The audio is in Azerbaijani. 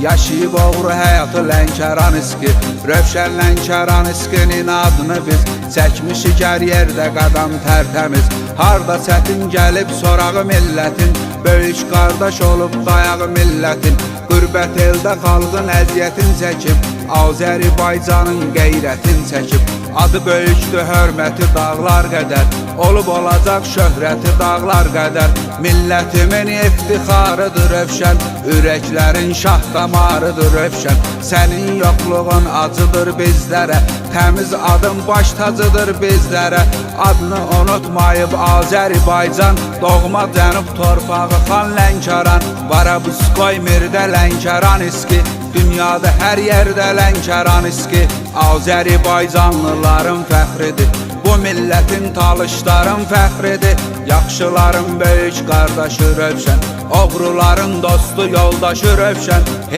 yaşayıb oğru həyatı Lənkəraniski. Rövşən Lənkəraniskinin adını biz çəkmişik hər yerdə qadam tərtəmiz. Harda çətin gəlib sorağı millətin, böyük qardaş olub dayağı millətin. Qürbət eldə xalqın əziyyətin çəkib, Azərbaycanın qeyrətin çəkib. Adı böyükdür, hörməti dağlar qədər, olub olacaq şöhrəti dağlar qədər. Millətimin iftixarıdır Rövşən, ürəklərin şah damarıdır Rövşən. Sənin yoxluğun acıdır bizlərə, təmiz adın baş tacıdır bizlərə. Adını unutmayıb Azərbaycan, doğma cənub torpağı xan Lənkəran. Varabıskoy mirdə Lənkəraniski, dünyada hər yerdə Lənkəraniski. Azərbaycanlıların fəxridir, bu millətin talışların fəxridir. Yaxşıların böyük qardaşı Rövşən, oğruların dostu yoldaşı Rövşən.